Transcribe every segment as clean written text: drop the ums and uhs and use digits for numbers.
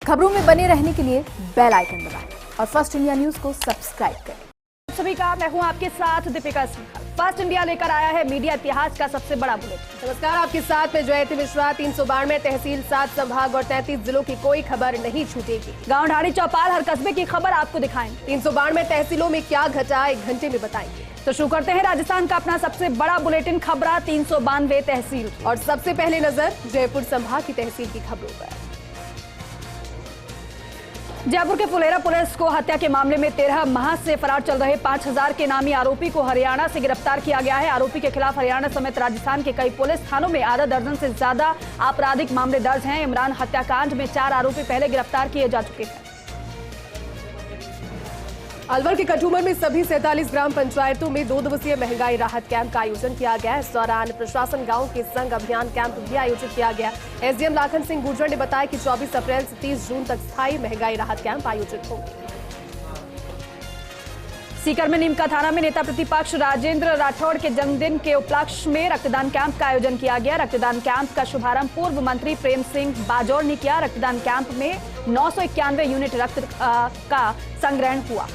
खबरों में बने रहने के लिए बेल आइकन दबाएं और फर्स्ट इंडिया न्यूज को सब्सक्राइब करें। सभी का मैं हूं आपके साथ दीपिका सिंह। फर्स्ट इंडिया लेकर आया है मीडिया इतिहास का सबसे बड़ा बुलेटिन। नमस्कार, आपके साथ में जयती मिश्रा। 392 तहसील, 7 संभाग और 33 जिलों की कोई खबर नहीं छूटेगी। गांव ढाणी चौपाल हर कस्बे की खबर आपको दिखाएंगे। 392 तहसीलों में क्या घटा 1 घंटे में बताएंगे। तो शुरू करते हैं राजस्थान का अपना सबसे बड़ा बुलेटिन खबरा 392 तहसील। और सबसे पहले नजर जयपुर संभाग की तहसील की खबरों पर। जयपुर के फुलेरा पुलिस को हत्या के मामले में 13 माह से फरार चल रहे 5000 के नामी आरोपी को हरियाणा से गिरफ्तार किया गया है। आरोपी के खिलाफ हरियाणा समेत राजस्थान के कई पुलिस थानों में आधा दर्जन से ज्यादा आपराधिक मामले दर्ज हैं। इमरान हत्याकांड में 4 आरोपी पहले गिरफ्तार किए जा चुके हैं। अलवर के कठूमर में सभी 47 ग्राम पंचायतों में 2 दिवसीय महंगाई राहत कैंप का आयोजन किया गया। इस दौरान प्रशासन गांव के संग अभियान कैंप भी आयोजित किया गया। एसडीएम लाखन सिंह गुर्जर ने बताया कि 24 अप्रैल से 30 जून तक स्थायी महंगाई राहत कैंप आयोजित होंगे। सीकर में नीमका थाना में नेता प्रतिपक्ष राजेंद्र राठौड़ के जन्मदिन के उपलक्ष्य में रक्तदान कैंप का आयोजन किया गया। रक्तदान कैंप का शुभारंभ पूर्व मंत्री प्रेम सिंह बाजौर ने किया। रक्तदान कैंप में 991 यूनिट रक्त का संग्रहण हुआ।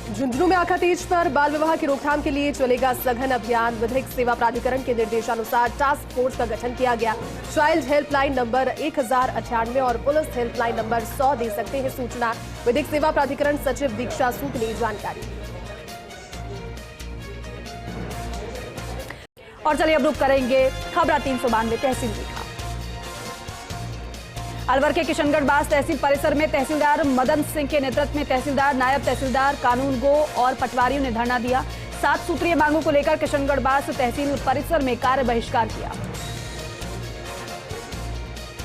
झुंझुनू में आखातीज पर बाल विवाह की रोकथाम के लिए चलेगा सघन अभियान। विधिक सेवा प्राधिकरण के निर्देशानुसार टास्क फोर्स का गठन किया गया। चाइल्ड हेल्पलाइन नंबर 1098 और पुलिस हेल्पलाइन नंबर 100 दे सकते हैं सूचना। विधिक सेवा प्राधिकरण सचिव दीक्षा सूद ने जानकारी दी। और चलिए अब रुक करेंगे खबरा 392 तहसील की। अलवर के किशनगढ़ बास तहसील परिसर में तहसीलदार मदन सिंह के नेतृत्व में तहसीलदार, नायब तहसीलदार, कानून गो और पटवारियों ने धरना दिया। 7 सूत्रीय मांगों को लेकर किशनगढ़ बास तहसील परिसर में कार्य बहिष्कार किया।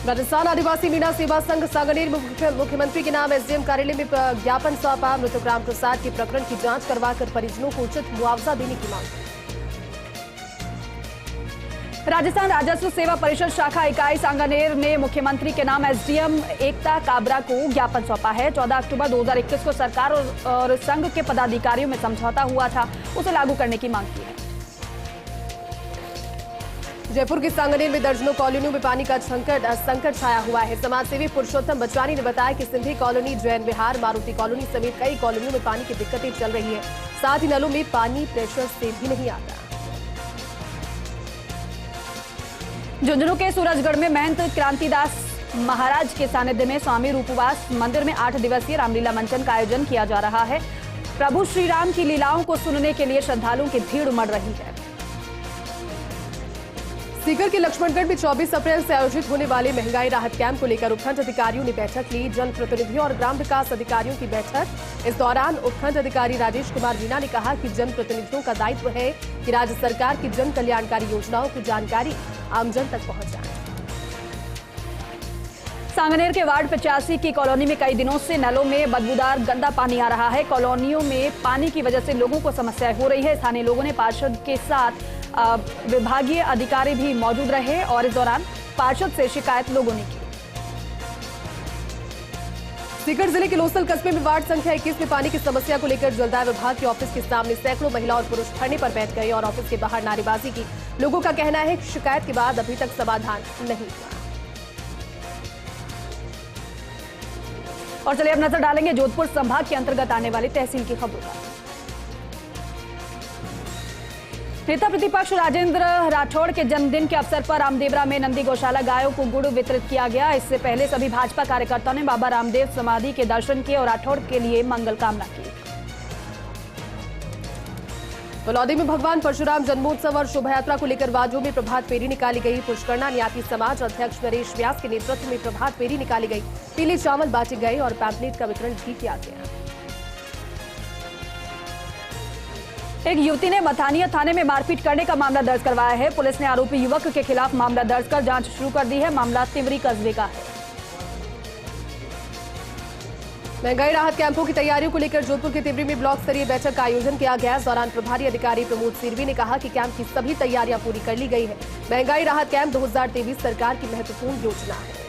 राजस्थान आदिवासी मीणा सेवा संघ सांगनेर मुख्यमंत्री के नाम एसडीएम कार्यालय में ज्ञापन सौंपा। मृतक राम प्रसाद के प्रकरण की जांच करवाकर परिजनों को उचित मुआवजा देने की मांग। राजस्थान राजस्व सेवा परिषद शाखा इकाई सांगानेर ने मुख्यमंत्री के नाम एसडीएम एकता काबरा को ज्ञापन सौंपा है। 14 अक्टूबर 2021 को सरकार और संघ के पदाधिकारियों में समझौता हुआ था, उसे लागू करने की मांग की है। जयपुर के सांगानेर में दर्जनों कॉलोनियों में पानी का संकट छाया हुआ है। समाजसेवी पुरुषोत्तम बचवानी ने बताया कि सिंधी कॉलोनी, जैन विहार, मारुति कॉलोनी समेत कई कॉलोनियों में पानी की दिक्कतें चल रही है। साथ ही नलों में पानी प्रेशर से भी नहीं आता। झुंझुनू के सूरजगढ़ में महंत क्रांतिदास महाराज के सानिध्य में स्वामी रूपवास मंदिर में 8 दिवसीय रामलीला मंचन का आयोजन किया जा रहा है। प्रभु श्री राम की लीलाओं को सुनने के लिए श्रद्धालुओं की भीड़ उमड़ रही है। सीकर के लक्ष्मणगढ़ में 24 अप्रैल से आयोजित होने वाले महंगाई राहत कैंप को लेकर उपखंड अधिकारियों ने बैठक ली। जनप्रतिनिधियों और ग्राम विकास अधिकारियों की बैठक। इस दौरान उपखंड अधिकारी राजेश कुमार मीणा ने कहा कि जनप्रतिनिधियों का दायित्व है कि राज्य सरकार की जन कल्याणकारी योजनाओं की जानकारी आमजन तक पहुंचाएं। सांगनेर के वार्ड 85 की कॉलोनी में कई दिनों से नलों में बदबूदार गंदा पानी आ रहा है। कॉलोनियों में पानी की वजह से लोगों को समस्याएं हो रही है। स्थानीय लोगों ने पार्षद के साथ विभागीय अधिकारी भी मौजूद रहे और इस दौरान पार्षद से शिकायत लोगों ने की। सीकर जिले के लोसल कस्बे में वार्ड संख्या 21 में पानी की समस्या को लेकर जलदाय विभाग के ऑफिस के सामने सैकड़ों महिला और पुरुष धरने पर बैठ गए और ऑफिस के बाहर नारेबाजी की। लोगों का कहना है कि शिकायत के बाद अभी तक समाधान नहीं हुआ। और चलिए अब नजर डालेंगे जोधपुर संभाग के अंतर्गत आने वाली तहसील की खबरों पर। नेता प्रतिपक्ष राजेंद्र राठौड़ के जन्मदिन के अवसर पर रामदेवरा में नंदी गौशाला गायों को गुड़ वितरित किया गया। इससे पहले सभी भाजपा कार्यकर्ताओं ने बाबा रामदेव समाधि के दर्शन किए और राठौड़ के लिए मंगल कामना की। बलौदी में भगवान परशुराम जन्मोत्सव और शोभा यात्रा को लेकर वाजों में प्रभात फेरी निकाली गई। पुष्करणा न्याती समाज अध्यक्ष नरेश व्यास के नेतृत्व में प्रभात फेरी निकाली गई। पीले चावल बांटे गए और पैम्पलेट का वितरण भी किया गया। एक युवती ने मथानिया थाने में मारपीट करने का मामला दर्ज करवाया है। पुलिस ने आरोपी युवक के खिलाफ मामला दर्ज कर जांच शुरू कर दी है। मामला तिवरी कस्बे का है। महंगाई राहत कैंपों की तैयारियों को लेकर जोधपुर के तिवरी में ब्लॉक स्तरीय बैठक का आयोजन किया गया। इस दौरान प्रभारी अधिकारी प्रमोद सिरवी ने कहा कि कैंप की सभी तैयारियां पूरी कर ली गई है। महंगाई राहत कैंप 2023 सरकार की महत्वपूर्ण योजना है।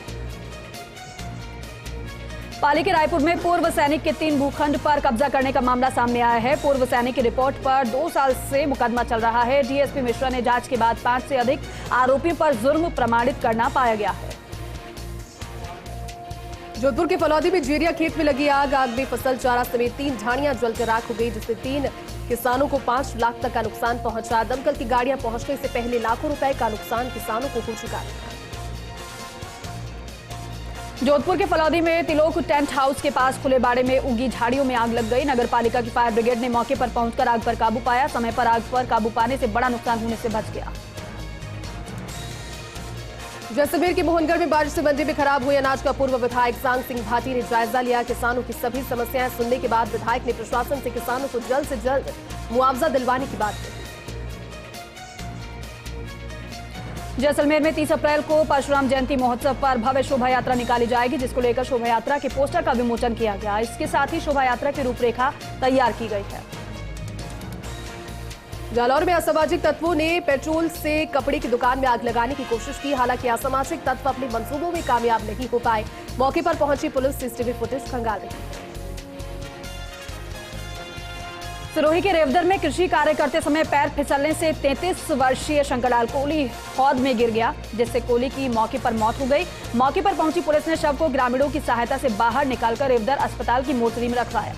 पाली के रायपुर में पूर्व सैनिक के 3 भूखंड पर कब्जा करने का मामला सामने आया है। पूर्व सैनिक की रिपोर्ट पर 2 साल से मुकदमा चल रहा है। डीएसपी मिश्रा ने जांच के बाद 5 से अधिक आरोपियों पर जुर्म प्रमाणित करना पाया गया है। जोधपुर के फलौदी में जीरिया खेत में लगी आग में फसल चारा समेत 3 झाड़ियां जलकर राख हो गई, जिससे 3 किसानों को 5 लाख तक का नुकसान पहुंचा। दमकल की गाड़ियां पहुंचने से पहले लाखों रुपए का नुकसान किसानों को हो चुका है। जोधपुर के फलौदी में तिलोक टेंट हाउस के पास खुले बाड़े में उगी झाड़ियों में आग लग गई। नगर पालिका की फायर ब्रिगेड ने मौके पर पहुंचकर आग पर काबू पाया। समय पर आग पर काबू पाने से बड़ा नुकसान होने से बच गया। जैसलमेर के मोहनगढ़ में बारिश से मंडी में खराब हुए अनाज का पूर्व विधायक सांग सिंह भाटी ने जायजा लिया। किसानों की सभी समस्याएं सुनने के बाद विधायक ने प्रशासन से किसानों को जल्द से जल्द मुआवजा दिलवाने की बात कही। जैसलमेर में 30 अप्रैल को परशुराम जयंती महोत्सव पर भव्य शोभा यात्रा निकाली जाएगी, जिसको लेकर शोभा यात्रा के पोस्टर का विमोचन किया गया। इसके साथ ही शोभा यात्रा की रूपरेखा तैयार की गई है। जालौर में असामाजिक तत्वों ने पेट्रोल से कपड़े की दुकान में आग लगाने की कोशिश की। हालांकि असामाजिक तत्व अपने मंसूबों में कामयाब नहीं हो पाए। मौके पर पहुंची पुलिस सीसीटीवी फुटेज खंगाल रही है। सिरोही के रेवदर में कृषि कार्य करते समय पैर फिसलने से 33 वर्षीय शंकरलाल कोहली हौद में गिर गया, जिससे कोहली की मौके पर मौत हो गई। मौके पर पहुंची पुलिस ने शव को ग्रामीणों की सहायता से बाहर निकालकर रेवदर अस्पताल की मोर्चरी में रखवाया।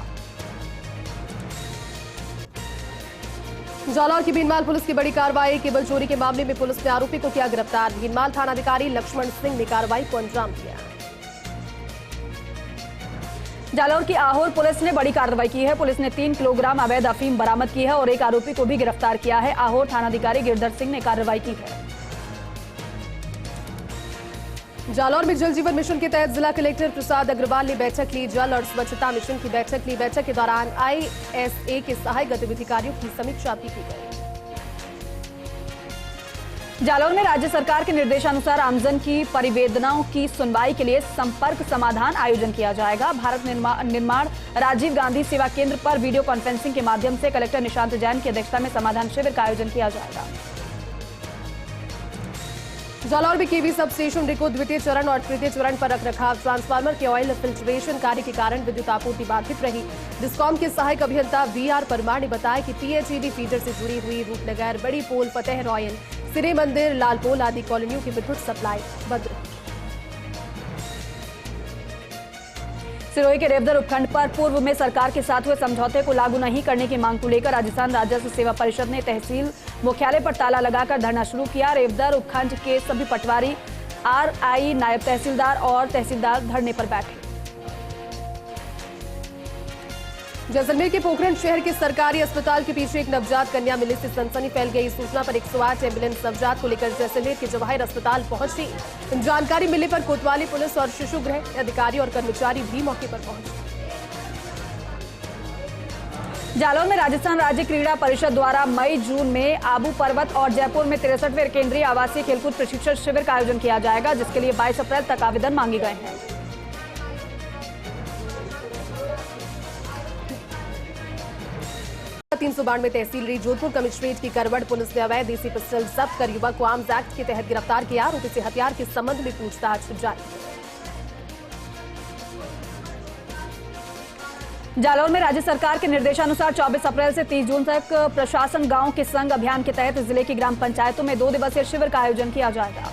जालौर की भीनमाल पुलिस की बड़ी कार्रवाई। केबल चोरी के मामले में पुलिस ने आरोपी को किया गिरफ्तार। भीनमाल थानाधिकारी लक्ष्मण सिंह ने कार्रवाई को अंजाम दिया। जालौर की आहोर पुलिस ने बड़ी कार्रवाई की है। पुलिस ने 3 किलोग्राम अवैध अफीम बरामद की है और एक आरोपी को भी गिरफ्तार किया है। आहोर थानाधिकारी गिरधर सिंह ने कार्रवाई की है। जालौर में जल जीवन मिशन के तहत जिला कलेक्टर प्रसाद अग्रवाल ने बैठक ली। जल और स्वच्छता मिशन की बैठक ली। बैठक के दौरान ISA के सहायक गतिविधि कार्यों की समीक्षा भी की गई। जालौर में राज्य सरकार के निर्देशानुसार आमजन की परिवेदनाओं की सुनवाई के लिए संपर्क समाधान आयोजन किया जाएगा। भारत निर्माण राजीव गांधी सेवा केंद्र पर वीडियो कॉन्फ्रेंसिंग के माध्यम से कलेक्टर निशांत जैन की अध्यक्षता में समाधान शिविर का आयोजन किया जाएगा। जालौर में केवी सब स्टेशन रिको द्वितीय चरण और तृतीय चरण पर रखरखाव। ट्रांसफार्मर के ऑयल फिल्ट्रेशन कार्य के कारण विद्युत आपूर्ति बाधित रही। डिस्कॉम के सहायक अभियंता VR परमार ने बताया कि THED फीडर से जुड़ी हुई रूपनगर, बड़ी पोल, फतेह रॉयल, सिरे मंदिर, लालपोल आदि कॉलोनियों की विद्युत सप्लाई बंद रही। सिरोही के रेवदर उपखंड पर पूर्व में सरकार के साथ हुए समझौते को लागू नहीं करने की मांग को लेकर राजस्थान राजस्व सेवा परिषद ने तहसील मुख्यालय पर ताला लगाकर धरना शुरू किया। रेवदर उपखंड के सभी पटवारी, RI, नायब तहसीलदार और तहसीलदार धरने पर बैठे। जैसलमेर के पोखरण शहर के सरकारी अस्पताल के पीछे एक नवजात कन्या मिलने से सनसनी फैल गई। सूचना पर 108 एम्बुलेंस नवजात को लेकर जैसलमेर के जवाहिर अस्पताल पहुंची। जानकारी मिलने पर कोतवाली पुलिस और शिशु गृह अधिकारी और कर्मचारी भी मौके पर पहुंचे। जालौर में राजस्थान राज्य क्रीड़ा परिषद द्वारा मई-जून में आबू पर्वत और जयपुर में 63वें केंद्रीय आवासीय खेलकूद प्रशिक्षण शिविर का आयोजन किया जाएगा, जिसके लिए 22 अप्रैल तक आवेदन मांगे गए हैं। में तहसील रही जोधपुर कमिश्नरेट की करवड़ पुलिस ने अवैध देसी पिस्टल जब्त कर युवक को आर्म्स एक्ट के तहत गिरफ्तार किया। आरोपी से हथियार के संबंध में पूछताछ जारी। जालौर में राज्य सरकार के निर्देशानुसार 24 अप्रैल से 30 जून तक प्रशासन गांव के संग अभियान के तहत जिले की ग्राम पंचायतों में 2 दिवसीय शिविर का आयोजन किया जाएगा।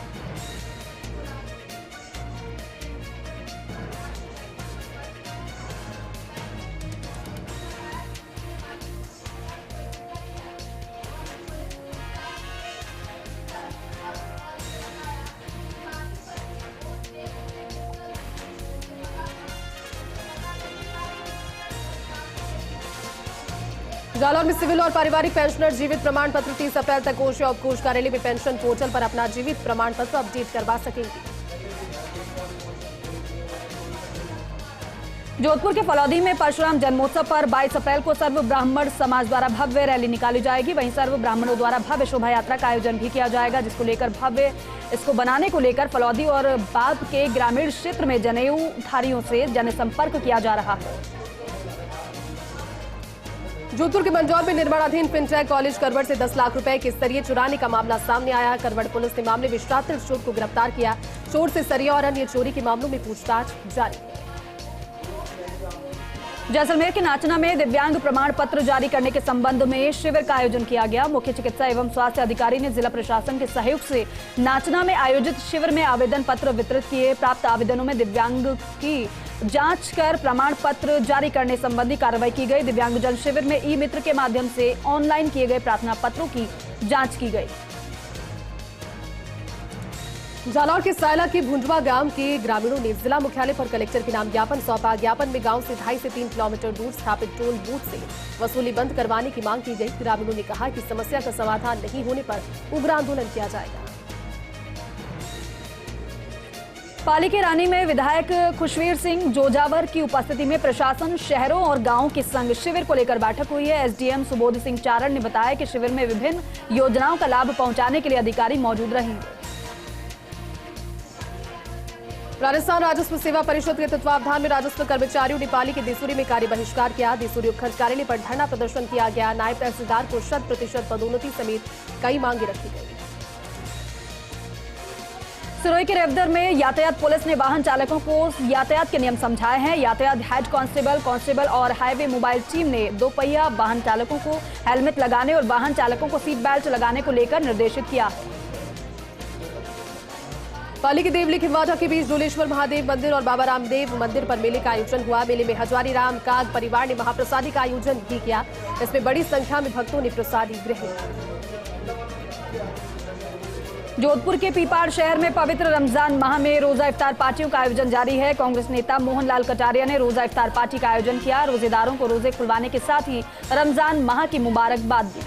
जालौर में सिविल और पारिवारिक पेंशनर जीवित प्रमाण पत्र 30 अप्रैल तक कोष या उपकोष कार्यालय में पेंशन पोर्टल पर अपना जीवित प्रमाण पत्र अपडेट करवा सकेंगे। जोधपुर के फलौदी में परशुराम जन्मोत्सव पर 22 अप्रैल को सर्व ब्राह्मण समाज द्वारा भव्य रैली निकाली जाएगी। वहीं सर्व ब्राह्मणों द्वारा भव्य शोभा यात्रा का आयोजन भी किया जाएगा, जिसको लेकर इसको बनाने को लेकर फलौदी और बाप के ग्रामीण क्षेत्र में जनेऊधारियों से जनसंपर्क किया जा रहा है। जोधपुर के मंजौर में निर्माणाधीन फिनटेक कॉलेज करवड़ से 10 लाख रुपए के सरिये चुराने का मामला सामने आया। करवड़ पुलिस ने मामले में शातिर चोर को गिरफ्तार किया। चोर से सरिया और अन्य चोरी के मामलों में पूछताछ जारी है। जैसलमेर के नाचना में दिव्यांग प्रमाण पत्र जारी करने के संबंध में शिविर का आयोजन किया गया। मुख्य चिकित्सा एवं स्वास्थ्य अधिकारी ने जिला प्रशासन के सहयोग से नाचना में आयोजित शिविर में आवेदन पत्र वितरित किए। प्राप्त आवेदनों में दिव्यांग की जांच कर प्रमाण पत्र जारी करने संबंधी कार्रवाई की गई। दिव्यांगजन शिविर में ई मित्र के माध्यम से ऑनलाइन किए गए प्रार्थना पत्रों की जांच की गई। जालौर के सायला के भुंजवा गांव के ग्रामीणों ने जिला मुख्यालय पर कलेक्टर के नाम ज्ञापन सौंपा। ज्ञापन में गांव से 2.5 से 3 किलोमीटर दूर स्थापित टोल बूथ से वसूली बंद करवाने की मांग की गई। ग्रामीणों ने कहा कि समस्या का समाधान नहीं होने पर उग्र आंदोलन किया जाएगा। पाली के रानी में विधायक खुशवीर सिंह जोजावर की उपस्थिति में प्रशासन, शहरों और गांवों के संग शिविर को लेकर बैठक हुई है। एसडीएम सुबोध सिंह चारण ने बताया कि शिविर में विभिन्न योजनाओं का लाभ पहुंचाने के लिए अधिकारी मौजूद रहेंगे। राजस्थान राजस्व सेवा परिषद के तत्वावधान में राजस्व कर्मचारियों ने पाली के देसूरी में कार्य बहिष्कार किया। देसूरी उपखंड कार्यालय पर धरना प्रदर्शन किया गया। नायब तहसीलदार को 100% पदोन्नति समेत कई मांगे रखी गई। सिरोही के रेवदर में यातायात पुलिस ने वाहन चालकों को यातायात के नियम समझाए हैं। यातायात हेड कांस्टेबल और हाईवे मोबाइल टीम ने दोपहिया वाहन चालकों को हेलमेट लगाने और वाहन चालकों को सीट बेल्ट लगाने को लेकर निर्देशित किया। पाली के देवली खिंडवाटा के बीच डोलेश्वर महादेव मंदिर और बाबा रामदेव मंदिर पर मेले का आयोजन हुआ। मेले में हजारी राम काग परिवार ने महाप्रसादी का आयोजन भी किया। इसमें बड़ी संख्या में भक्तों ने प्रसादी ग्रहण की। जोधपुर के पीपाड़ शहर में पवित्र रमजान माह में रोजा इफ्तार पार्टियों का आयोजन जारी है। कांग्रेस नेता मोहनलाल कटारिया ने रोजा इफ्तार पार्टी का आयोजन किया। रोजेदारों को रोजे खुलवाने के साथ ही रमजान माह की मुबारकबाद दी।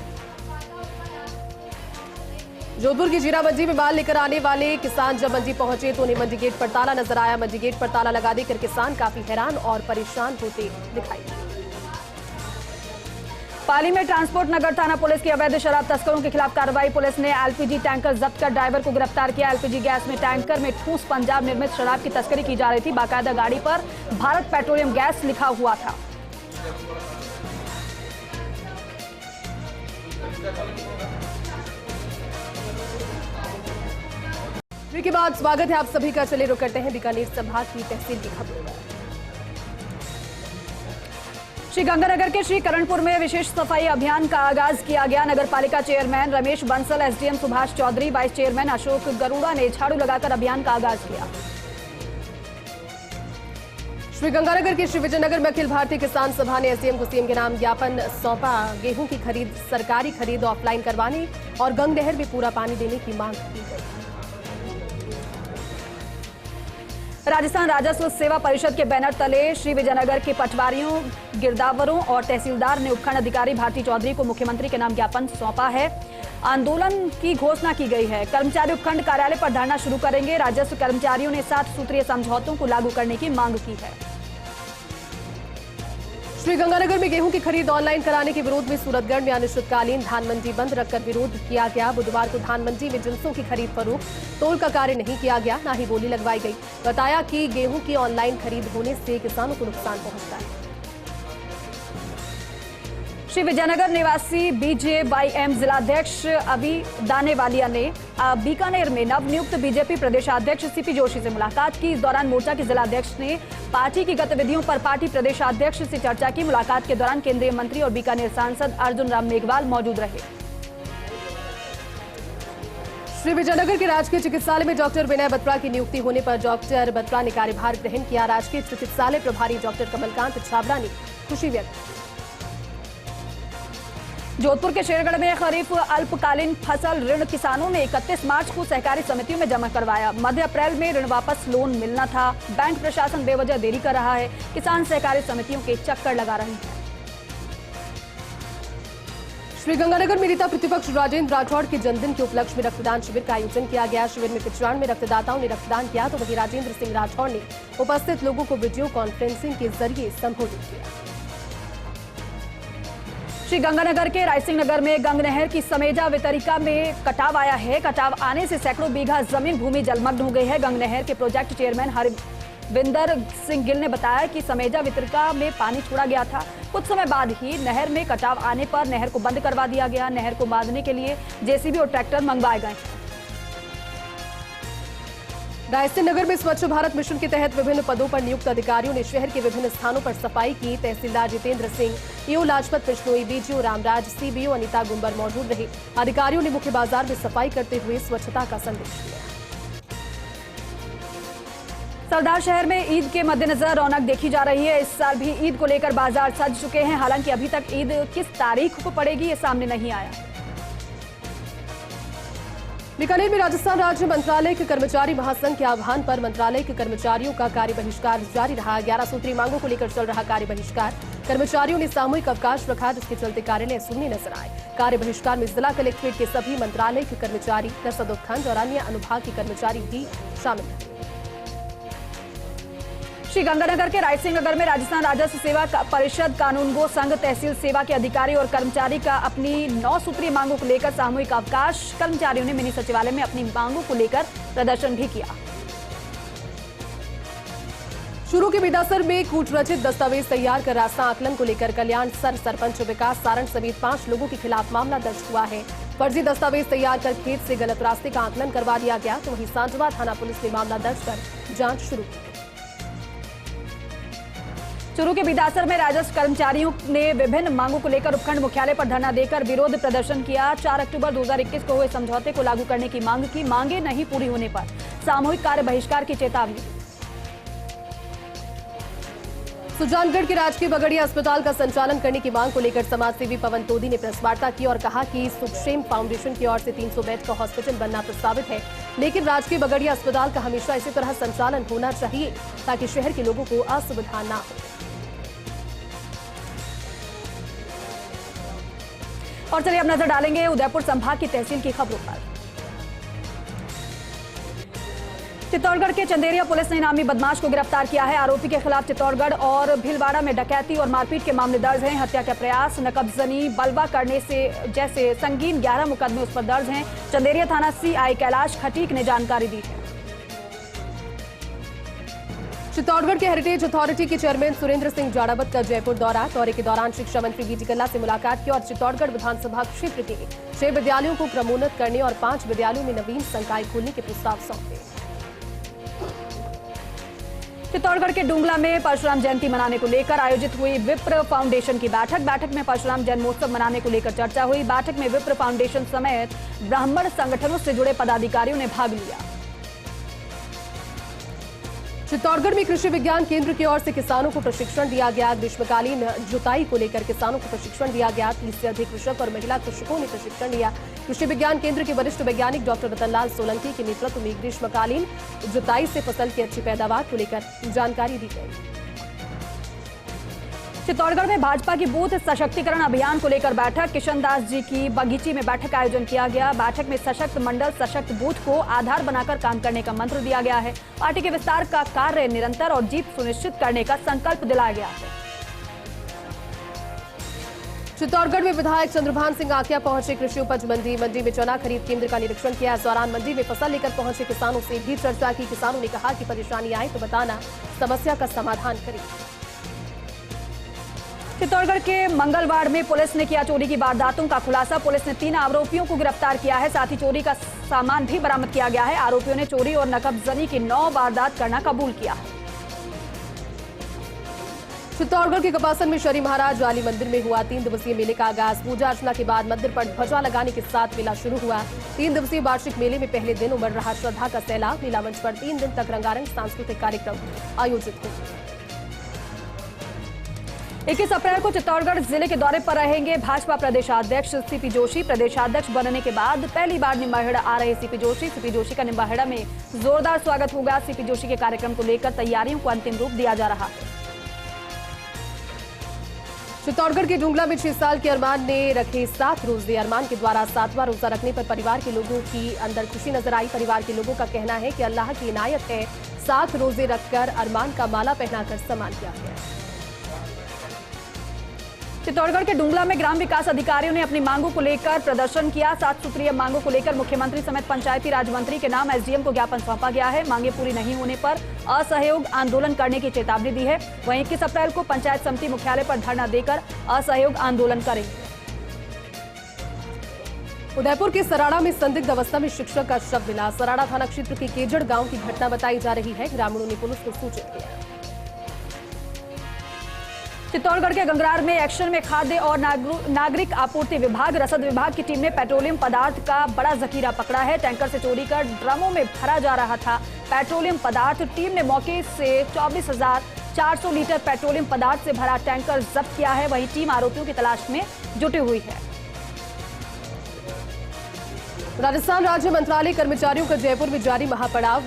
जोधपुर की जीरा मंडी में माल लेकर आने वाले किसान जब मंडी पहुंचे तो उन्हें मंडी गेट पर ताला नजर आया। मंडी गेट पर ताला लगा देकर किसान काफी हैरान और परेशान होते दिखाई दिए। पाली में ट्रांसपोर्ट नगर थाना पुलिस की अवैध शराब तस्करों के खिलाफ कार्रवाई। पुलिस ने एलपीजी टैंकर जब्त कर ड्राइवर को गिरफ्तार किया। एलपीजी गैस में टैंकर में ठूस पंजाब निर्मित शराब की तस्करी की जा रही थी। बाकायदा गाड़ी पर भारत पेट्रोलियम गैस लिखा हुआ था। के बाद स्वागत है आप सभी का। चले रुक करते हैं बीकानेर संभाग की तहसील की खबरों में। श्रीगंगानगर के श्री करणपुर में विशेष सफाई अभियान का आगाज किया गया। नगर पालिका chairman Ramesh Bansal, SDM Subhash Chaudhary, vice chairman Ashok Garuda ने झाड़ू लगाकर अभियान का आगाज किया। श्रीगंगानगर के श्री विजयनगर में अखिल भारतीय किसान सभा ने एसडीएम को सीएम के नाम ज्ञापन सौंपा। गेहूं की खरीद, सरकारी खरीद ऑफलाइन करवाने और गंग नहर में पूरा पानी देने की मांग की गई। राजस्थान राजस्व सेवा परिषद के बैनर तले श्री विजयनगर के पटवारियों, गिरदावरों और तहसीलदार ने उपखंड अधिकारी भारती चौधरी को मुख्यमंत्री के नाम ज्ञापन सौंपा है। आंदोलन की घोषणा की गई है। कर्मचारी उपखंड कार्यालय पर धरना शुरू करेंगे। राजस्व कर्मचारियों ने 7 सूत्रीय समझौतों को लागू करने की मांग की है। श्रीगंगानगर में गेहूं की खरीद ऑनलाइन कराने के विरोध में सूरतगढ़ में अनिश्चितकालीन धान मंडी बंद रखकर विरोध किया गया। बुधवार को धान मंडी में जिंसों की खरीद फरोख्त, तोल का कार्य नहीं किया गया, न ही बोली लगवाई गई। बताया कि गेहूं की ऑनलाइन खरीद होने से किसानों को नुकसान पहुंचता है। श्री विजयनगर निवासी बीजेवाईएम जिलाध्यक्ष अभी दानेवालिया ने बीकानेर में नवनियुक्त बीजेपी प्रदेशाध्यक्ष सीपी जोशी से मुलाकात की। इस दौरान मोर्चा के जिलाध्यक्ष ने पार्टी की गतिविधियों पर पार्टी प्रदेशाध्यक्ष से चर्चा की। मुलाकात के दौरान केंद्रीय मंत्री और बीकानेर सांसद अर्जुन राम मेघवाल मौजूद रहे। श्री विजयनगर के राजकीय चिकित्सालय में डॉक्टर विनय बत्रा की नियुक्ति होने पर डॉक्टर बत्रा ने कार्यभार ग्रहण किया। राजकीय चिकित्सालय प्रभारी डॉक्टर कमलकांत छाबड़ा ने खुशी व्यक्त की। जोधपुर के शेरगढ़ में खरीफ अल्पकालीन फसल ऋण किसानों ने 31 मार्च को सहकारी समितियों में जमा करवाया। मध्य अप्रैल में ऋण वापस लोन मिलना था। बैंक प्रशासन बेवजह देरी कर रहा है। किसान सहकारी समितियों के चक्कर लगा रहे हैं। श्रीगंगानगर में नेता प्रतिपक्ष राजेंद्र राठौड़ के जन्मदिन के उपलक्ष्य में रक्तदान शिविर का आयोजन किया गया। शिविर में 95 रक्तदाताओं ने रक्तदान किया तो वहीं राजेंद्र सिंह राठौड़ ने उपस्थित लोगों को वीडियो कॉन्फ्रेंसिंग के जरिए संबोधित किया। श्रीगंगानगर के रायसिंह नगर में गंग नहर की समेजा वितरिका में कटाव आया है। कटाव आने से सैकड़ों बीघा जमीन भूमि जलमग्न हो गई है। गंग नहर के प्रोजेक्ट चेयरमैन हरविंदर सिंह गिल ने बताया कि समेजा वितरिका में पानी छोड़ा गया था। कुछ समय बाद ही नहर में कटाव आने पर नहर को बंद करवा दिया गया। नहर को बांधने के लिए जेसीबी और ट्रैक्टर मंगवाए गए। रायसेन नगर में स्वच्छ भारत मिशन के तहत विभिन्न पदों पर नियुक्त अधिकारियों ने शहर के विभिन्न स्थानों पर सफाई की। तहसीलदार Jitendra Singh, EO Lajpat Bishnoi, BDO Ramraj, CBO Anita Gumber मौजूद रहे। अधिकारियों ने मुख्य बाजार में सफाई करते हुए स्वच्छता का संदेश दिया। सरदार शहर में ईद के मद्देनजर रौनक देखी जा रही है। इस साल भी ईद को लेकर बाजार सज चुके हैं। हालांकि अभी तक ईद किस तारीख को पड़ेगी ये सामने नहीं आया। बीकानेर में राजस्थान राज्य मंत्रालय के कर्मचारी महासंघ के आह्वान पर मंत्रालय के कर्मचारियों का कार्य बहिष्कार जारी रहा। 11 सूत्री मांगों को लेकर चल रहा कार्य बहिष्कार। कर्मचारियों ने सामूहिक अवकाश रखा, जिसके चलते कार्यालय शून्य नजर आए। कार्य बहिष्कार में जिला कलेक्ट्रेट के सभी मंत्रालय के कर्मचारी, रसद उपखंड और अन्य अनुभाग के कर्मचारी भी शामिल हैं। श्रीगंगानगर के रायसिंह नगर में राजस्थान राजस्व सेवा परिषद, कानूनगो संघ, तहसील सेवा के अधिकारी और कर्मचारी का अपनी 9 सूत्रीय मांगों को लेकर सामूहिक अवकाश। कर्मचारियों ने मिनी सचिवालय में अपनी मांगों को लेकर प्रदर्शन भी किया। चूरू के बिदासर में कूट रचित दस्तावेज तैयार कर रास्ता आकलन को लेकर कल्याण सरपंच विकास सारण समेत 5 लोगों के खिलाफ मामला दर्ज हुआ है। फर्जी दस्तावेज तैयार कर खेत से गलत रास्ते का आकलन करवा दिया गया, तो वहीं सांजवा थाना पुलिस ने मामला दर्ज कर जांच शुरू की। चूरू के बिदासर में राजस्व कर्मचारियों ने विभिन्न मांगों को लेकर उपखंड मुख्यालय पर धरना देकर विरोध प्रदर्शन किया। 4 अक्टूबर 2021 को हुए समझौते को लागू करने की मांग की। मांगे नहीं पूरी होने पर सामूहिक कार्य बहिष्कार की चेतावनी। सुजानगढ़ के राजकीय बगड़िया अस्पताल का संचालन करने की मांग को लेकर समाजसेवी पवन तोदी ने प्रेस वार्ता की और कहा कि सुखशेम फाउंडेशन की ओर से 300 बेड का हॉस्पिटल बनना प्रस्तावित है, लेकिन राजकीय बगड़िया अस्पताल का हमेशा इसी तरह संचालन होना चाहिए ताकि शहर के लोगों को असुविधा न हो। और चलिए अब नजर डालेंगे उदयपुर संभाग की तहसील की खबरों पर। चित्तौड़गढ़ के चंदेरिया पुलिस ने इनामी बदमाश को गिरफ्तार किया है। आरोपी के खिलाफ चित्तौड़गढ़ और भीलवाड़ा में डकैती और मारपीट के मामले दर्ज हैं। हत्या का प्रयास, नकबजनी, बलवा करने से जैसे संगीन 11 मुकदमे उस पर दर्ज हैं। चंदेरिया थाना सीआई कैलाश खटीक ने जानकारी दी है। चित्तौड़गढ़ के हेरिटेज अथॉरिटी के चेयरमैन सुरेंद्र सिंह जाड़ावत का जयपुर दौरे के दौरान शिक्षा मंत्री बीडी कल्ला से मुलाकात की और चित्तौड़गढ़ विधानसभा क्षेत्र के 6 विद्यालयों को क्रमोन्नत करने और 5 विद्यालयों में नवीन संकाय खोलने के प्रस्ताव सौंपे। चित्तौड़गढ़ के डुंगला में परशुराम जयंती मनाने को लेकर आयोजित हुई विप्र फाउंडेशन की बैठक में परशुराम जन्मोत्सव मनाने को लेकर चर्चा हुई। बैठक में विप्र फाउंडेशन समेत ब्राह्मण संगठनों से जुड़े पदाधिकारियों ने भाग लिया। चित्तौड़गढ़ में कृषि विज्ञान केंद्र की ओर से किसानों को प्रशिक्षण दिया गया। ग्रीष्मकालीन जुताई को लेकर किसानों को प्रशिक्षण दिया गया। 30 से अधिक कृषक और महिला कृषकों ने प्रशिक्षण लिया। कृषि विज्ञान केंद्र के वरिष्ठ वैज्ञानिक डॉक्टर रतनलाल सोलंकी के नेतृत्व में ग्रीष्मकालीन जुताई से फसल की अच्छी पैदावार को लेकर जानकारी दी गई। चित्तौड़गढ़ में भाजपा की बूथ सशक्तिकरण अभियान को लेकर बैठक। किशन दास जी की बगीची में बैठक का आयोजन किया गया। बैठक में सशक्त मंडल, सशक्त बूथ को आधार बनाकर काम करने का मंत्र दिया गया है। पार्टी के विस्तार का कार्य निरंतर और जीत सुनिश्चित करने का संकल्प दिलाया गया है। चित्तौड़गढ़ में विधायक चंद्रभान सिंह आकिया पहुंचे कृषि उपज मंडी में चना खरीद केंद्र का निरीक्षण किया। इस दौरान मंडी में फसल लेकर पहुंचे किसानों से भी चर्चा की। किसानों ने कहा कि परेशानी आए तो बताना, समस्या का समाधान करें। चित्तौड़गढ़ के मंगलवाड़ में पुलिस ने किया चोरी की वारदातों का खुलासा। पुलिस ने 3 आरोपियों को गिरफ्तार किया है, साथ ही चोरी का सामान भी बरामद किया गया है। आरोपियों ने चोरी और नकबजनी की 9 वारदात करना कबूल किया है। चित्तौड़गढ़ के कपासन में शरी महाराज वाली मंदिर में हुआ 3 दिवसीय मेले का आगाज। पूजा अर्चना के बाद मंदिर पर ध्वजा लगाने के साथ मेला शुरू हुआ। 3 दिवसीय वार्षिक मेले में पहले दिन उमड़ रहा श्रद्धा का सैलाब। मेला मंच पर 3 दिन तक रंगारंग सांस्कृतिक कार्यक्रम आयोजित हुए। 21 अप्रैल को चित्तौड़गढ़ जिले के दौरे पर रहेंगे भाजपा प्रदेशाध्यक्ष सीपी जोशी। प्रदेशाध्यक्ष बनने के बाद पहली बार निम्बाहेड़ा आ रहे सीपी जोशी का निम्बाहेड़ा में जोरदार स्वागत होगा। सीपी जोशी के कार्यक्रम को लेकर तैयारियों को अंतिम रूप दिया जा रहा है। चित्तौड़गढ़ के डुंगला में 6 साल के अरमान ने रखे 7 रोजे। अरमान के द्वारा 7वां रोजा रखने पर परिवार के लोगों की अंदर खुशी नजर आई। परिवार के लोगों का कहना है कि अल्लाह की इनायत है। 7 रोजे रखकर अरमान का माला पहनाकर सम्मान किया गया। चित्तौड़गढ़ के डुंगला में ग्राम विकास अधिकारियों ने अपनी मांगों को लेकर प्रदर्शन किया। 7 सूत्रीय मांगों को लेकर मुख्यमंत्री समेत पंचायती राज मंत्री के नाम एसडीएम को ज्ञापन सौंपा गया है। मांगे पूरी नहीं होने पर असहयोग आंदोलन करने की चेतावनी दी है। वहीं 21 अप्रैल को पंचायत समिति मुख्यालय पर धरना देकर असहयोग आंदोलन करेंगे। उदयपुर के सराड़ा में संदिग्ध अवस्था में शिक्षक का शव मिला। सराड़ा थाना क्षेत्र के केजड़ गांव की घटना बताई जा रही है। ग्रामीणों ने पुलिस को सूचित किया। चित्तौड़गढ़ के गंगरार में एक्शन में खाद्य और नागरिक आपूर्ति विभाग रसद विभाग की टीम ने पेट्रोलियम पदार्थ का बड़ा जखीरा पकड़ा है। टैंकर से चोरी कर ड्रमों में भरा जा रहा था पेट्रोलियम पदार्थ। टीम ने मौके से 24,400 लीटर पेट्रोलियम पदार्थ से भरा टैंकर जब्त किया है। वहीं टीम आरोपियों की तलाश में जुटी हुई है। राजस्थान राज्य मंत्रालय कर्मचारियों का जयपुर में जारी महापड़ाव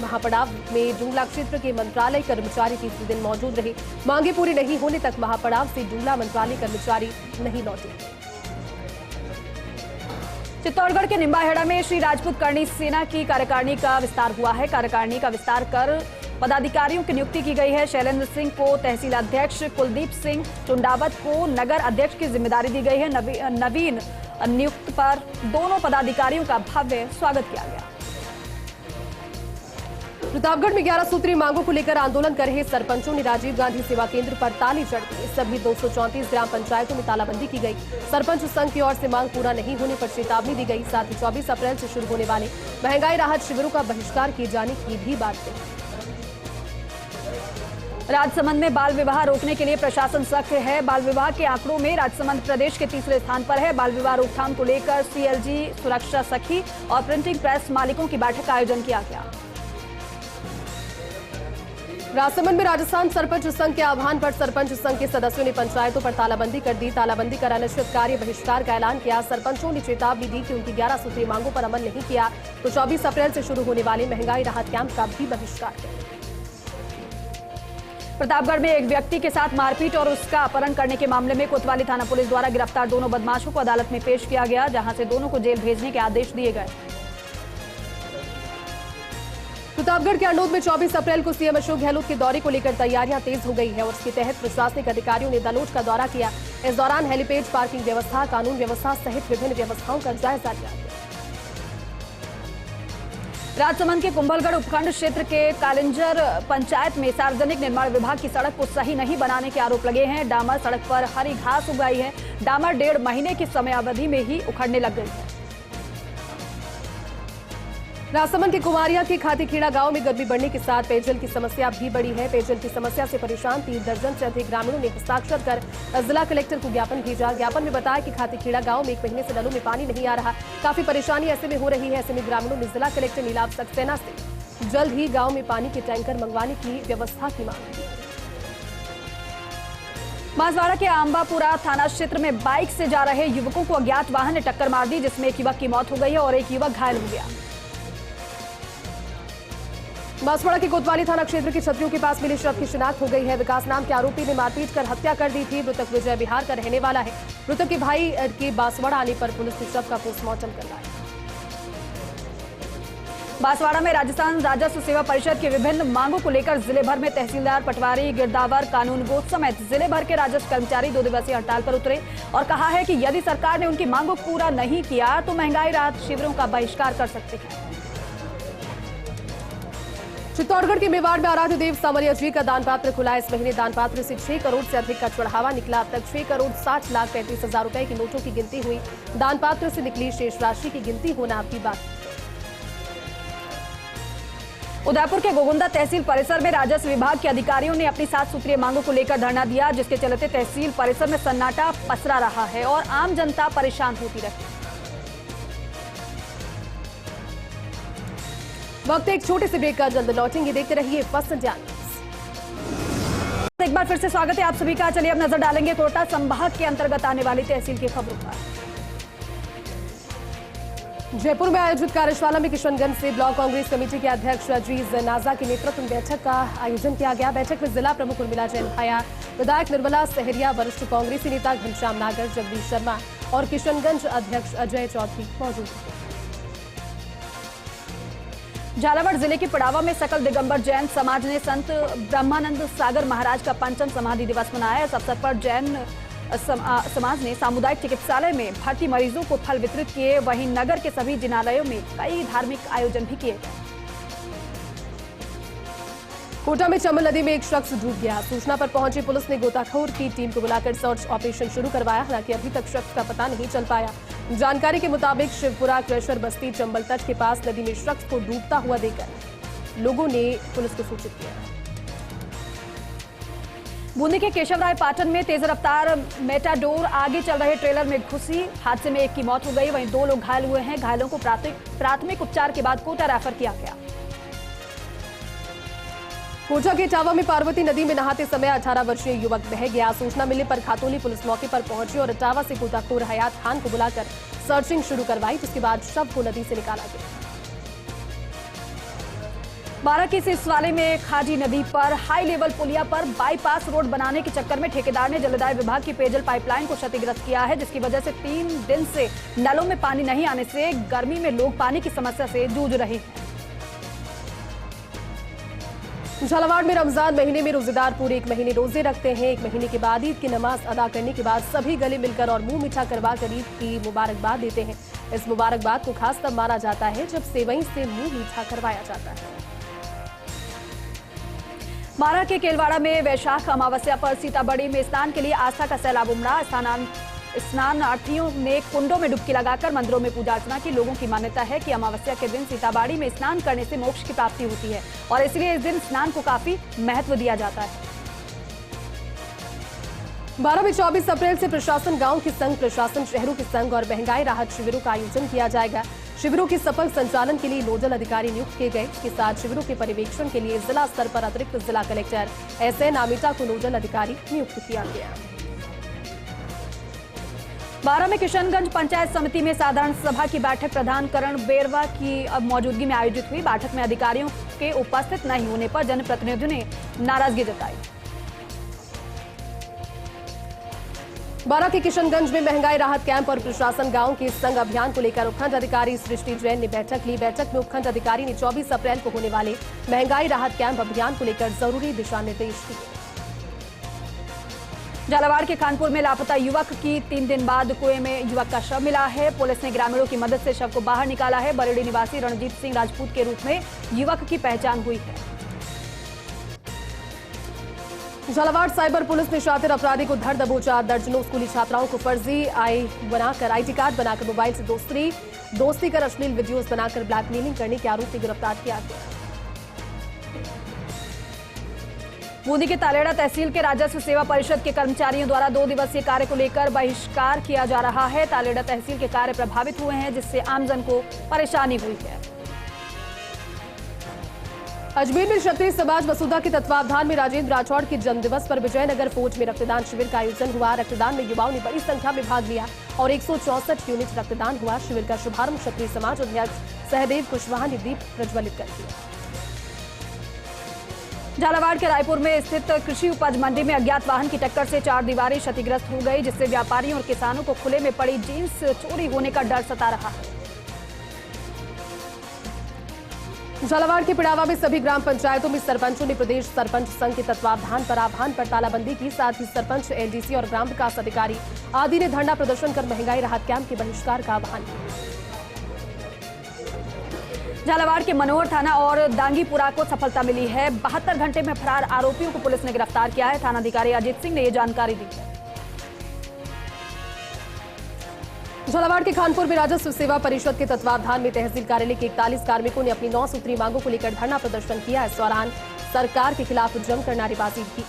में जुमला क्षेत्र के मंत्रालय कर्मचारी तीसरे दिन मौजूद रहे। मांगे पूरी नहीं होने तक महापड़ाव से जुमला मंत्रालय कर्मचारी नहीं लौटे। चित्तौड़गढ़ के निम्बाहेड़ा में श्री राजपूत करणी सेना की कार्यकारिणी का विस्तार हुआ है। कार्यकारिणी का विस्तार कर पदाधिकारियों की नियुक्ति की गई है। शैलेंद्र सिंह को तहसील अध्यक्ष, कुलदीप सिंह टुंडावत को नगर अध्यक्ष की जिम्मेदारी दी गई है। नवीन नियुक्त पर दोनों पदाधिकारियों का भव्य स्वागत किया गया। प्रतापगढ़ में 11 सूत्रीय मांगों को लेकर आंदोलन कर रहे सरपंचों ने राजीव गांधी सेवा केंद्र पर ताली जड़ दी। सभी 234 ग्राम पंचायतों में तालाबंदी की गई। सरपंच संघ की ओर से मांग पूरा नहीं होने पर चेतावनी दी गई। साथ ही 24 अप्रैल से शुरू होने वाले महंगाई राहत शिविरों का बहिष्कार किए जाने की भी बात कही। राजसमंद में बाल विवाह रोकने के लिए प्रशासन सख्त है। बाल विवाह के आंकड़ों में राजसमंद प्रदेश के तीसरे स्थान पर है। बाल विवाह रोकथाम को लेकर सीएलजी, सुरक्षा सखी और प्रिंटिंग प्रेस मालिकों की बैठक का आयोजन किया गया। राजसमंद में राजस्थान सरपंच संघ के आह्वान पर सरपंच संघ के सदस्यों ने पंचायतों पर तालाबंदी कर दी। तालाबंदी कर अनिश्चित कार्य बहिष्कार का ऐलान किया। सरपंचों ने चेतावनी दी कि उनकी 11 सूत्रीय मांगों पर अमल नहीं किया तो 24 अप्रैल से शुरू होने वाले महंगाई राहत कैंप का भी बहिष्कार करें। प्रतापगढ़ में एक व्यक्ति के साथ मारपीट और उसका अपहरण करने के मामले में कोतवाली थाना पुलिस द्वारा गिरफ्तार दोनों बदमाशों को अदालत में पेश किया गया, जहां से दोनों को जेल भेजने के आदेश दिए गए। प्रतापगढ़ के अरनोद में 24 अप्रैल को सीएम अशोक गहलोत के दौरे को लेकर तैयारियां तेज हो गई है और इसके तहत प्रशासनिक अधिकारियों ने दलोच का दौरा किया। इस दौरान हेलीपैड, पार्किंग व्यवस्था, कानून व्यवस्था सहित विभिन्न व्यवस्थाओं का जायजा लिया गया। राजसमंद के कुंभलगढ़ उपखंड क्षेत्र के कालिंजर पंचायत में सार्वजनिक निर्माण विभाग की सड़क को सही नहीं बनाने के आरोप लगे हैं। डामर सड़क पर हरी घास उग आई है। डामर 1.5 महीने की समयावधि में ही उखड़ने लग गई है। राजसमंद के कुमारिया के खातीखेड़ा गांव में गर्मी बढ़ने के साथ पेयजल की समस्या भी बढ़ी है। पेयजल की समस्या से परेशान 3 दर्जन से अधिक ग्रामीणों ने हस्ताक्षर कर जिला कलेक्टर को ज्ञापन भेजा। ज्ञापन में बताया कि खातीखेड़ा गांव में 1 महीने से नलों में पानी नहीं आ रहा। काफी परेशानी ऐसे में हो रही है। ऐसे में ग्रामीणों ने जिला कलेक्टर नीलाभ सक्सेना से जल्द ही गाँव में पानी के टैंकर मंगवाने की व्यवस्था की मांग की। बांसवाड़ा के आंबापुरा थाना क्षेत्र में बाइक से जा रहे युवकों को अज्ञात वाहन ने टक्कर मार दी, जिसमें एक युवक की मौत हो गई है और एक युवक घायल हो गया। बांसवाड़ा के कोतवाली थाना क्षेत्र के छतरियों के पास मिली शव की शिनाख्त हो गई है। विकास नाम के आरोपी ने मारपीट कर हत्या कर दी थी। मृतक विजय बिहार का रहने वाला है। मृतक के भाई के बांसवाड़ा आने पर पुलिस ने शव का पोस्टमार्टम करवाया। बांसवाड़ा में राजस्थान राजस्व सेवा परिषद की विभिन्न मांगों को लेकर जिले भर में तहसीलदार, पटवारी, गिरदावर, कानूनगो समेत जिले भर के राजस्व कर्मचारी 2 दिवसीय हड़ताल पर उतरे और कहा है कि यदि सरकार ने उनकी मांगों को पूरा नहीं किया तो महंगाई राहत शिविरों का बहिष्कार कर सकते हैं। चित्तौड़गढ़ के मेवाड़ में आराध्य देव सामरिया जी का दान पात्र खुला। इस महीने दान पात्र से 6 करोड़ से अधिक का चढ़ावा निकला। अब तक 6 करोड़ 60 लाख 35 हजार रुपए की नोटों की गिनती हुई। दान पात्र से निकली शेष राशि की गिनती होना अभी बाकी। उदयपुर के गोगुंदा तहसील परिसर में राजस्व विभाग के अधिकारियों ने अपनी 7 सूत्रीय मांगों को लेकर धरना दिया, जिसके चलते तहसील परिसर में सन्नाटा पसरा रहा है और आम जनता परेशान होती रही। वक्त एक छोटे से ब्रेक का, जल्द लौटेंगे। देखते रहिए फर्स्ट इंडिया। एक बार फिर से स्वागत है आप सभी का। चलिए अब नजर डालेंगे कोटा संभाग के अंतर्गत आने वाली तहसील की खबरों पर। जयपुर में आयोजित कार्यशाला में किशनगंज से ब्लॉक कांग्रेस कमेटी के अध्यक्ष अजीज नाजा के नेतृत्व में बैठक का आयोजन किया गया। बैठक में जिला प्रमुख उर्मिला जैन भाया, विधायक निर्मला सहरिया, वरिष्ठ कांग्रेसी नेता घनश्याम नागर, जगदीश शर्मा और किशनगंज अध्यक्ष अजय चौधरी मौजूद थे। झालावाड़ जिले के पड़ावा में सकल दिगंबर जैन समाज ने संत ब्रह्मानंद सागर महाराज का 5म समाधि दिवस मनाया। इस अवसर पर जैन समाज ने सामुदायिक चिकित्सालय में भर्ती मरीजों को फल वितरित किए। वहीं नगर के सभी जिनालयों में कई धार्मिक आयोजन भी किए गए। कोटा में चंबल नदी में एक शख्स डूब गया। सूचना पर पहुंची पुलिस ने गोताखोर की टीम को बुलाकर सर्च ऑपरेशन शुरू करवाया। हालांकि अभी तक शख्स का पता नहीं चल पाया। जानकारी के मुताबिक शिवपुरा क्रेशर बस्ती चंबल तट के पास नदी में शख्स को डूबता हुआ देखकर लोगों ने पुलिस को सूचित किया। बूंदी के केशवराय पाटन में तेज रफ्तार मेटाडोर आगे चल रहे ट्रेलर में घुसी। हादसे में एक की मौत हो गई, वहीं 2 लोग घायल हुए हैं। घायलों को प्राथमिक उपचार के बाद कोटा रेफर किया गया। कोटा के इटावा में पार्वती नदी में नहाते समय 18 वर्षीय युवक बह गया। सूचना मिलने पर खातोली पुलिस मौके पर पहुंची और इटावा से गोताखोर हयात खान को बुलाकर सर्चिंग शुरू करवाई, जिसके बाद शव को नदी से निकाला गया। बारां के सिसवाले में खाजी नदी पर हाई लेवल पुलिया पर बाईपास रोड बनाने के चक्कर में ठेकेदार ने जलदाय विभाग की पेयजल पाइपलाइन को क्षतिग्रस्त किया है, जिसकी वजह से 3 दिन से नलों में पानी नहीं आने से गर्मी में लोग पानी की समस्या से जूझ रहे हैं। झालावाड़ में रमजान महीने में रोजेदार पूरे 1 महीने रोजे रखते हैं। 1 महीने के बाद ईद की नमाज अदा करने के बाद सभी गले मिलकर और मुंह मीठा करवा कर ईद की मुबारकबाद देते हैं। इस मुबारकबाद को खास तब माना जाता है जब सेवई से मुंह मीठा करवाया जाता है। बारां के केलवाड़ा में वैशाख अमावस्या पर सीताबड़ी में स्नान के लिए आस्था का सैलाब उमड़ा। स्नानार्थियों ने कुंडों में डुबकी लगाकर मंदिरों में पूजा अर्चना की। लोगों की मान्यता है कि अमावस्या के दिन सीताबाड़ी में स्नान करने से मोक्ष की प्राप्ति होती है और इसलिए इस दिन स्नान को काफी महत्व दिया जाता है। बारां में 24 अप्रैल से प्रशासन गांव के संग, प्रशासन शहरों के संग और महंगाई राहत शिविरों का आयोजन किया जाएगा। शिविरों के सफल संचालन के लिए नोडल अधिकारी नियुक्त किए गए। इसके साथ शिविरों के पर्यवेक्षण के लिए जिला स्तर पर अतिरिक्त जिला कलेक्टर SN आमिता को नोडल अधिकारी नियुक्त किया गया। बारां में किशनगंज पंचायत समिति में साधारण सभा की बैठक प्रधान करण बेरवा की मौजूदगी में आयोजित हुई। बैठक में अधिकारियों के उपस्थित नहीं होने पर जनप्रतिनिधियों ने नाराजगी जताई। बारां के किशनगंज में महंगाई राहत कैंप और प्रशासन गांव के संग अभियान को लेकर उपखंड अधिकारी सृष्टि जैन ने बैठक ली। बैठक में उपखंड अधिकारी ने 24 अप्रैल को होने वाले महंगाई राहत कैंप अभियान को लेकर जरूरी दिशा निर्देश दिए। झालावाड़ के खानपुर में लापता युवक की 3 दिन बाद कुएं में युवक का शव मिला है। पुलिस ने ग्रामीणों की मदद से शव को बाहर निकाला है। बरेली निवासी रणजीत सिंह राजपूत के रूप में युवक की पहचान हुई है। झालावाड़ साइबर पुलिस ने शातिर अपराधी को धर दबोचा। दर्जनों स्कूली छात्राओं को फर्जी आईटी कार्ड बनाकर मोबाइल से दोस्ती कर अश्लील वीडियोस बनाकर ब्लैकमेलिंग करने के आरोप में गिरफ्तार किया गया। बूंदी के तालेड़ा तहसील के राजस्व सेवा परिषद के कर्मचारियों द्वारा 2 दिवसीय कार्य को लेकर बहिष्कार किया जा रहा है। तालेड़ा तहसील के कार्य प्रभावित हुए हैं, जिससे आमजन को परेशानी हुई है। अजमेर में क्षत्रिय समाज वसुधा के तत्वावधान में राजेंद्र राठौड़ के जन्मदिवस पर विजयनगर फोर्ट में रक्तदान शिविर का आयोजन हुआ। रक्तदान में युवाओं ने बड़ी संख्या में भाग लिया और 164 यूनिट रक्तदान हुआ। शिविर का शुभारंभ क्षत्रिय समाज अध्यक्ष सहदेव कुशवाहा ने दीप प्रज्वलित कर किया। झालावाड़ के रायपुर में स्थित कृषि उपज मंडी में अज्ञात वाहन की टक्कर से 4 दीवारें क्षतिग्रस्त हो गई, जिससे व्यापारियों और किसानों को खुले में पड़ी जींस चोरी होने का डर सता रहा है। झालावाड़ के पिड़ावा में सभी ग्राम पंचायतों में सरपंचों ने प्रदेश सरपंच संघ के तत्वावधान पर आह्वान पर तालाबंदी की। साथ ही सरपंच, LDC और ग्राम विकास अधिकारी आदि ने धरना प्रदर्शन कर महंगाई राहत कैंप के बहिष्कार का आह्वान किया। झालावाड़ के मनोहर थाना और दांगीपुरा को सफलता मिली है। 72 घंटे में फरार आरोपियों को पुलिस ने गिरफ्तार किया है। थानाधिकारी अजीत सिंह ने यह जानकारी दी है। झालावाड़ के खानपुर में राजस्व सेवा परिषद के तत्वावधान में तहसील कार्यालय के 41 कार्मिकों ने अपनी 9 सूत्री मांगों को लेकर धरना प्रदर्शन किया। इस दौरान सरकार के खिलाफ जमकर नारेबाजी की।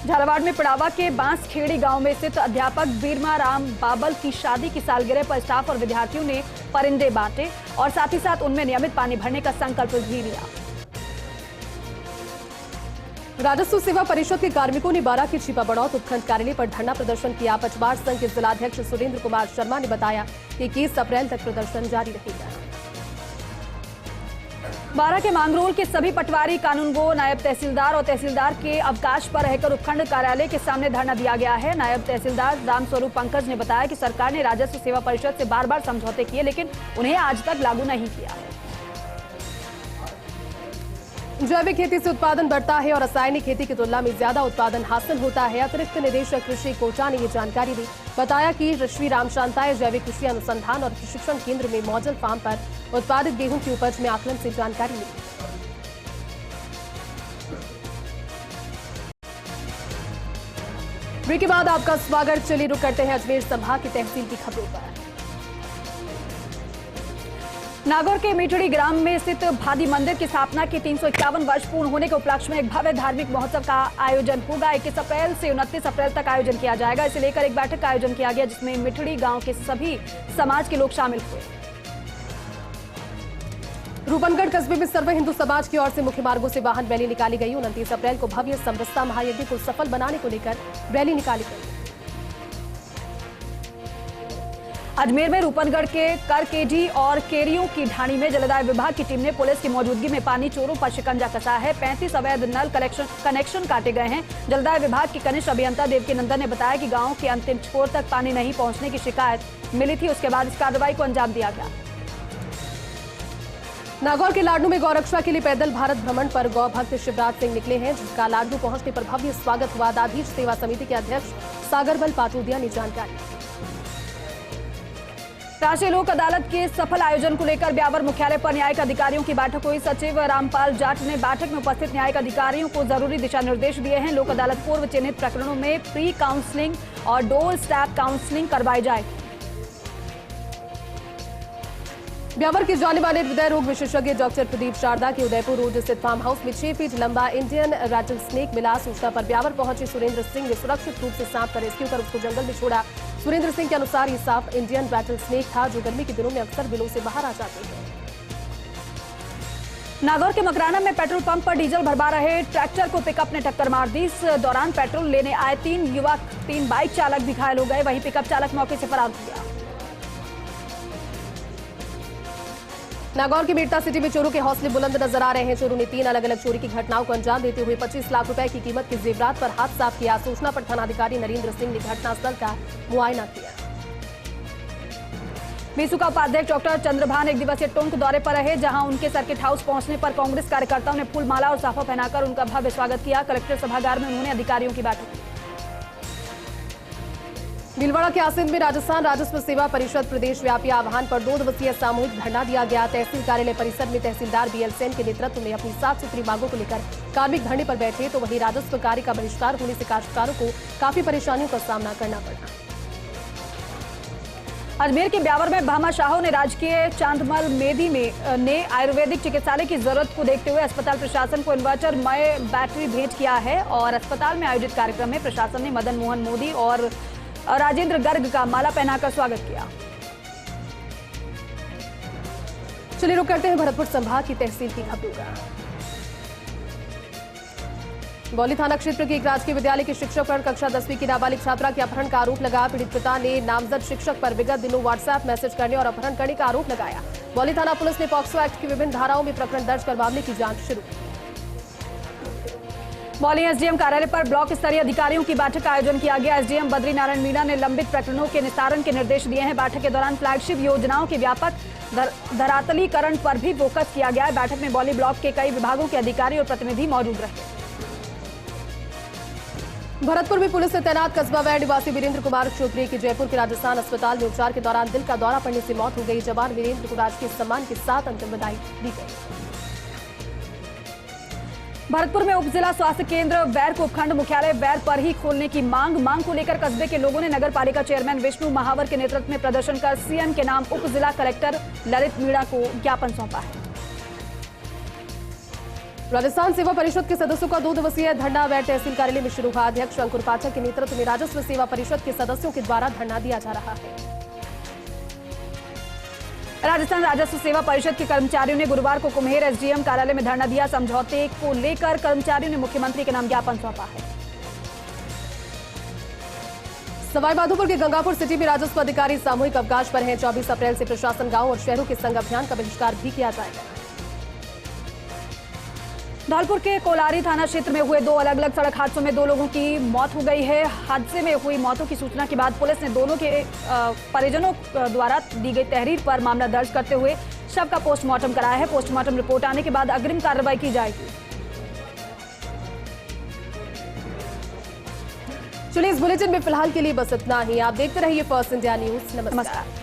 झालावाड़ में पिड़ावा के बांसखेड़ी गांव में स्थित अध्यापक बीरमा राम बाबल की शादी की सालगिरह पर स्टाफ और विद्यार्थियों ने परिंदे बांटे और साथ ही साथ उनमें नियमित पानी भरने का संकल्प भी लिया। राजस्व सेवा परिषद के कार्मिकों ने बारां के छिपा बड़ौत उपखंड कार्यालय पर धरना प्रदर्शन किया। पचवाड़ संघ के जिलाध्यक्ष सुरेंद्र कुमार शर्मा ने बताया कि 21 अप्रैल तक प्रदर्शन जारी रहेगा। बारां के मांगरोल के सभी पटवारी, कानूनगो, नायब तहसीलदार और तहसीलदार के अवकाश पर रहकर उपखंड कार्यालय के सामने धरना दिया गया है। नायब तहसीलदार रामस्वरूप पंकज ने बताया कि सरकार ने राजस्व सेवा परिषद से बार-बार समझौते किए, लेकिन उन्हें आज तक लागू नहीं किया है। जैविक खेती से उत्पादन बढ़ता है और रासायनिक खेती की तुलना में ज्यादा उत्पादन हासिल होता है। अतिरिक्त निदेशक कृषि कोटा ने ये जानकारी दी। बताया कि ऋषि राम शांताय जैविक कृषि अनुसंधान और प्रशिक्षण केंद्र में मॉडल फार्म पर उत्पादित गेहूं की उपज में आकलन से जानकारी मिली। ब्रेक के बाद आपका स्वागत। चलिए रुक करते हैं अजमेर संभाग की तहसील की खबरों पर। नागौर के मीठड़ी ग्राम में स्थित भादी मंदिर की स्थापना के 351 वर्ष पूर्ण होने के उपलक्ष्य में एक भव्य धार्मिक महोत्सव का आयोजन होगा। 21 अप्रैल से 29 अप्रैल तक आयोजन किया जाएगा। इसे लेकर एक बैठक का आयोजन किया गया, जिसमें मीठड़ी गांव के सभी समाज के लोग शामिल हुए। रूपनगढ़ कस्बे में सर्व हिंदू समाज की ओर से मुख्य मार्गों से वाहन रैली निकाली गई। 29 अप्रैल को भव्य समरसता महायज्ञ को सफल बनाने को लेकर रैली निकाली गई। अजमेर में रूपनगढ़ के करकेडी और केरियों की ढाणी में जलदाय विभाग की टीम ने पुलिस की मौजूदगी में पानी चोरों पर शिकंजा कसा है। 35 अवैध नल कनेक्शन काटे गए हैं। जलदाय विभाग के कनिष्ठ अभियंता देवकी नंदन ने बताया कि गांव के अंतिम छोर तक पानी नहीं पहुंचने की शिकायत मिली थी। उसके बाद इस कार्रवाई को अंजाम दिया गया। नागौर के लाडनू में गौरक्षा के लिए पैदल भारत भ्रमण पर गौ भक्त शिवराज सिंह निकले हैं, जिसका लाडनू पहुंचने पर भव्य स्वागत हुआ। दाधीश सेवा समिति के अध्यक्ष सागरबल पाटोदिया ने जानकारी। राष्ट्रीय लोक अदालत के सफल आयोजन को लेकर ब्यावर मुख्यालय पर न्यायिक अधिकारियों की बैठक हुई। सचिव रामपाल जाट ने बैठक में उपस्थित न्यायिक अधिकारियों को जरूरी दिशा निर्देश दिए हैं। लोक अदालत पूर्व चिन्हित प्रकरणों में प्री काउंसलिंग और डोर स्टेप काउंसलिंग करवाई जाएगी। ब्यावर के जाने माने हृदय रोग विशेषज्ञ डॉक्टर प्रदीप शारदा के उदयपुर रोड स्थित फार्म हाउस में 6 फीट लंबा इंडियन रैटल स्नेक मिला। सूचना पर ब्यावर पहुंचे सुरेंद्र सिंह ने सुरक्षित रूप से सांप का रेस्क्यू कर उसको जंगल में छोड़ा। सुरेंद्र सिंह के अनुसार ये सांप इंडियन रैटल स्नेक था, जो गर्मी के दिनों में अक्सर बिलों से बाहर आ जाते हैं। नागौर के मकराना में पेट्रोल पंप पर डीजल भरवा रहे ट्रैक्टर को पिकअप ने टक्कर मार दी। इस दौरान पेट्रोल लेने आए 3 युवक 3 बाइक चालक भी घायल हो गए। वहीं पिकअप चालक मौके से फरार हो गया। नागौर की मेड़ता सिटी में चोरों के हौसले बुलंद नजर आ रहे हैं। चोरों ने 3 अलग अलग चोरी की घटनाओं को अंजाम देते हुए 25 लाख रुपए की कीमत के जेवरात पर हाथ साफ किया। सूचना पर थानाधिकारी नरेंद्र सिंह ने घटनास्थल का मुआयना किया। बीसू का उपाध्यक्ष डॉक्टर चंद्रभान एक दिवसीय टोंक दौरे पर रहे, जहां उनके सर्किट हाउस पहुंचने पर कांग्रेस कार्यकर्ताओं ने फूल माला और साफा पहनाकर उनका भव्य स्वागत किया। कलेक्टर सभागार में उन्होंने अधिकारियों की बैठक की। भीलवाड़ा के आसिंद में राजस्थान राजस्व सेवा परिषद प्रदेश व्यापी आह्वान पर 2 दिवसीय सामूहिक धरना दिया गया। तहसील कार्यालय परिसर में तहसीलदार बीएल सेन के नेतृत्व में अपनी साफ सुथरी मांगों को लेकर कार्मिक धरने पर बैठे, तो वहीं राजस्व कार्य का बहिष्कार होने से काश्तकारों को काफी परेशानियों का सामना करना पड़ा। अजमेर के ब्यावर में भामाशाहों ने राजकीय चांदमल मेदी में आयुर्वेदिक चिकित्सालय की जरूरत को देखते हुए अस्पताल प्रशासन को इन्वर्टर मय बैटरी भेंट किया है। और अस्पताल में आयोजित कार्यक्रम में प्रशासन ने मदन मोहन मोदी और राजेंद्र गर्ग का माला पहनाकर स्वागत किया। चलिए रुक करते हैं भरतपुर संभाग की तहसील की खबरों का। बौली थाना क्षेत्र के एक राजकीय विद्यालय के शिक्षक पर कक्षा 10वीं की नाबालिग छात्रा के अपहरण का आरोप लगा। पीड़ित पिता ने नामजद शिक्षक पर विगत दिनों व्हाट्सएप मैसेज करने और अपहरण करने का आरोप लगाया। बौली थाना पुलिस ने पॉक्सो एक्ट की विभिन्न धाराओं में प्रकरण दर्ज कर मामले की जांच शुरू की। बौली एसडीएम कार्यालय पर ब्लॉक स्तरीय अधिकारियों की बैठक का आयोजन किया गया। एसडीएम बद्री नारायण मीणा ने लंबित प्रकरणों के निस्तारण के निर्देश दिए हैं। बैठक के दौरान फ्लैगशिप योजनाओं के व्यापक धरातलीकरण पर भी फोकस किया गया है। बैठक में बौली ब्लॉक के कई विभागों के अधिकारी और प्रतिनिधि मौजूद रहे। भरतपुर में पुलिस ने तैनात कस्बा वैर निवासी वीरेंद्र कुमार चौधरी की जयपुर के राजस्थान अस्पताल में उपचार के दौरान दिल का दौरा पड़ने से मौत हो गई। जवान वीरेंद्र को राजकीय सम्मान के साथ अंतिम विदाई दी गई। भरतपुर में उप जिला स्वास्थ्य केंद्र वैर को उपखंड मुख्यालय वैर पर ही खोलने की मांग को लेकर कस्बे के लोगों ने नगर पालिका चेयरमैन विष्णु महावर के नेतृत्व में प्रदर्शन कर सीएम के नाम उप जिला कलेक्टर ललित मीणा को ज्ञापन सौंपा है। राजस्थान सेवा परिषद के सदस्यों का 2 दिवसीय धरना वैर तहसील कार्यालय में शुरू हुआ। अध्यक्ष अंकुर पाठक के नेतृत्व में राजस्व सेवा परिषद के सदस्यों के द्वारा धरना दिया जा रहा है। राजस्थान राजस्व सेवा परिषद के कर्मचारियों ने गुरुवार को कुम्हेर एसडीएम कार्यालय में धरना दिया। समझौते को लेकर कर्मचारियों ने मुख्यमंत्री के नाम ज्ञापन सौंपा है। सवाईमाधोपुर के गंगापुर सिटी में राजस्व अधिकारी सामूहिक अवकाश पर हैं। 24 अप्रैल से प्रशासन गांव और शहरों के संग अभियान का बहिष्कार भी किया जाएगा। धौलपुर के कोलारी थाना क्षेत्र में हुए 2 अलग अलग सड़क हादसों में 2 लोगों की मौत हो गई है। हादसे में हुई मौतों की सूचना के बाद पुलिस ने दोनों के परिजनों द्वारा दी गई तहरीर पर मामला दर्ज करते हुए शव का पोस्टमार्टम कराया है। पोस्टमार्टम रिपोर्ट आने के बाद अग्रिम कार्रवाई की जाएगी। चलिए इस बुलेटिन में फिलहाल के लिए बस इतना ही। आप देखते रहिए फर्स्ट इंडिया न्यूज। नमस्कार।